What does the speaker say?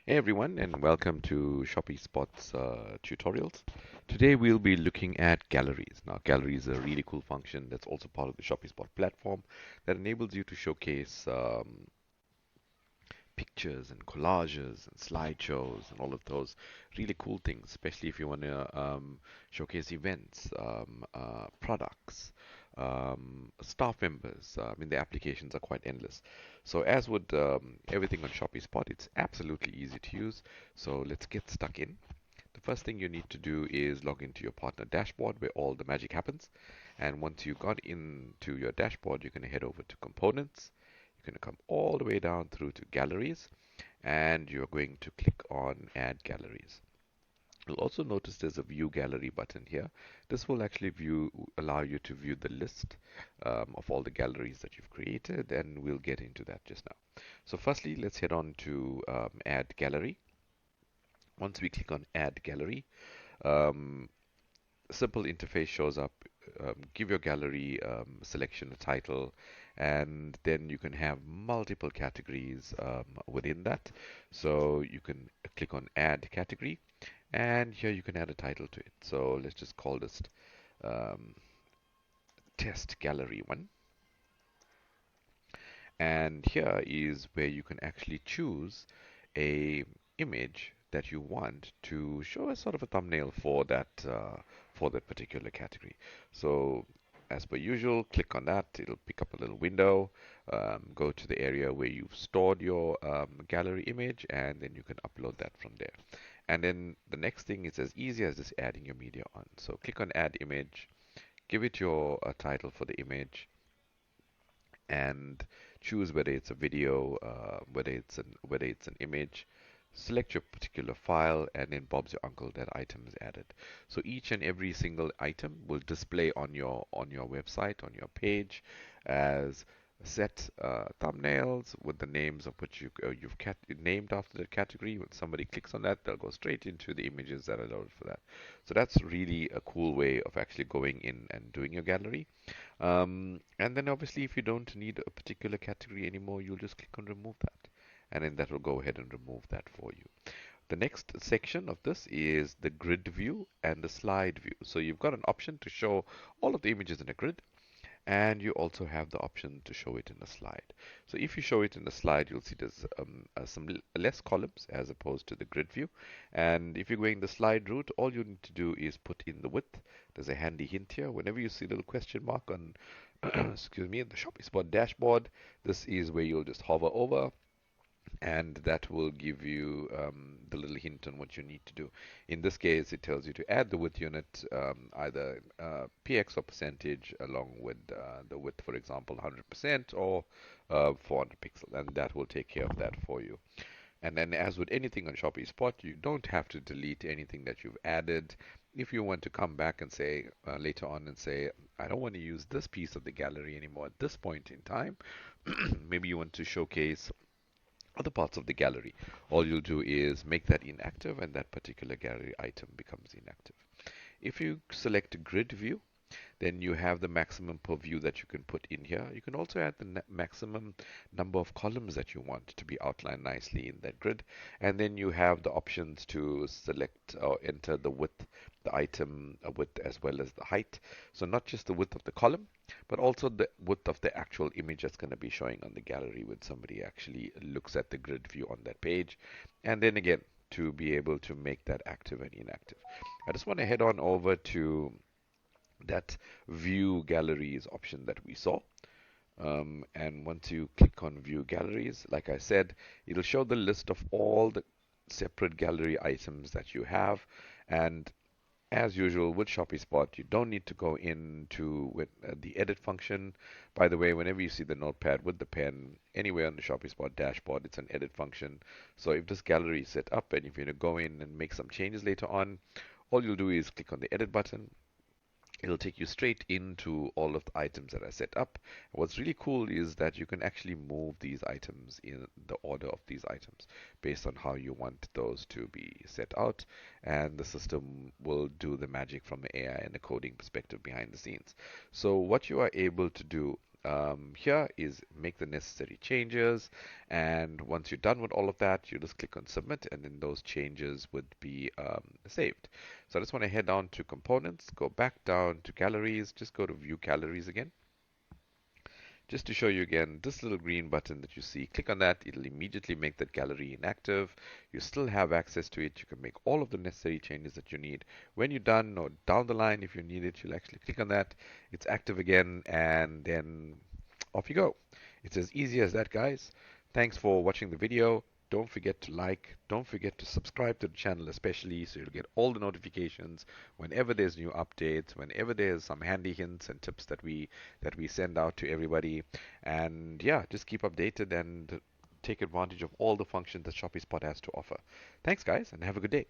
Hey everyone, and welcome to Shopespot's tutorials. Today we'll be looking at galleries. Now, galleries are a really cool function that's also part of the Shopespot platform that enables you to showcase pictures and collages and slideshows and all of those really cool things, especially if you want to showcase events, products, staff members. I mean, the applications are quite endless. So as with everything on Shopee it's absolutely easy to use. So let's get stuck in. The first thing you need to do is log into your partner dashboard where all the magic happens. And once you got into your dashboard, you're going to head over to components. You're going to come all the way down through to galleries, and you're going to click on add galleries. You'll also notice there's a view gallery button here. This will actually allow you to view the list of all the galleries that you've created, and we'll get into that just now. So firstly, let's head on to add gallery. Once we click on add gallery, um, a simple interface shows up. Give your gallery selection a title, and then you can have multiple categories within that. So you can click on add category, and here you can add a title to it. So let's just call this um, test gallery 1. And here is where you can actually choose a image that you want to show as sort of a thumbnail for that particular category. So as per usual, click on that. It'll pick up a little window. Go to the area where you've stored your gallery image, and then you can upload that from there. And then the next thing is as easy as just adding your media on. So click on Add Image, give it your title for the image, and choose whether it's a video, whether it's an image. Select your particular file, and then Bob's your uncle, that item is added. So each and every single item will display on your website, on your page, as set thumbnails with the names of which you've named after the category. When somebody clicks on that, they'll go straight into the images that are loaded for that. So that's really a cool way of actually going in and doing your gallery. And then obviously if you don't need a particular category anymore, you'll just click on remove that. And then that will go ahead and remove that for you. The next section of this is the grid view and the slide view. So you've got an option to show all of the images in a grid, and you also have the option to show it in a slide. So if you show it in the slide, you'll see there's some less columns as opposed to the grid view. And if you're going the slide route, all you need to do is put in the width. There's a handy hint here. Whenever you see a little question mark on, excuse me, the Shopespot dashboard, this is where you'll just hover over, and that will give you the little hint on what you need to do. In this case, it tells you to add the width unit, either px or percentage, along with the width, for example, 100% or 400 pixels, and that will take care of that for you. And then, as with anything on Shopespot, you don't have to delete anything that you've added. If you want to come back and say later on and say, I don't want to use this piece of the gallery anymore at this point in time, maybe you want to showcase other parts of the gallery. All you'll do is make that inactive, and that particular gallery item becomes inactive. If you select grid view, then you have the maximum per view that you can put in here. You can also add the maximum number of columns that you want to be outlined nicely in that grid. And then you have the options to select or enter the width, the item width, as well as the height. So not just the width of the column, but also the width of the actual image that's going to be showing on the gallery when somebody actually looks at the grid view on that page. And then again, to be able to make that active and inactive. I just want to head on over to that view galleries option that we saw. And once you click on view galleries, like I said, it'll show the list of all the separate gallery items that you have. And as usual with Shopespot, you don't need to go into with the edit function. By the way, whenever you see the notepad with the pen anywhere on the Shopespot dashboard, it's an edit function. So if this gallery is set up and if you go in and make some changes later on, all you'll do is click on the edit button. It'll take you straight into all of the items that are set up. What's really cool is that you can actually move these items in the order of these items based on how you want those to be set out, and the system will do the magic from the AI and the coding perspective behind the scenes. So what you are able to do here is make the necessary changes, and once you're done with all of that, you just click on submit, and then those changes would be saved. So I just want to head down to components, go back down to galleries, just go to view galleries again. Just to show you again, this little green button that you see, click on that. It'll immediately make that gallery inactive. You still have access to it. You can make all of the necessary changes that you need. When you're done or down the line, if you need it, you'll actually click on that. It's active again, and then off you go. It's as easy as that, guys. Thanks for watching the video. Don't forget to like, don't forget to subscribe to the channel especially so you'll get all the notifications whenever there's new updates, whenever there's some handy hints and tips that we send out to everybody. And yeah, just keep updated and take advantage of all the functions that Shopespot has to offer. Thanks guys and have a good day.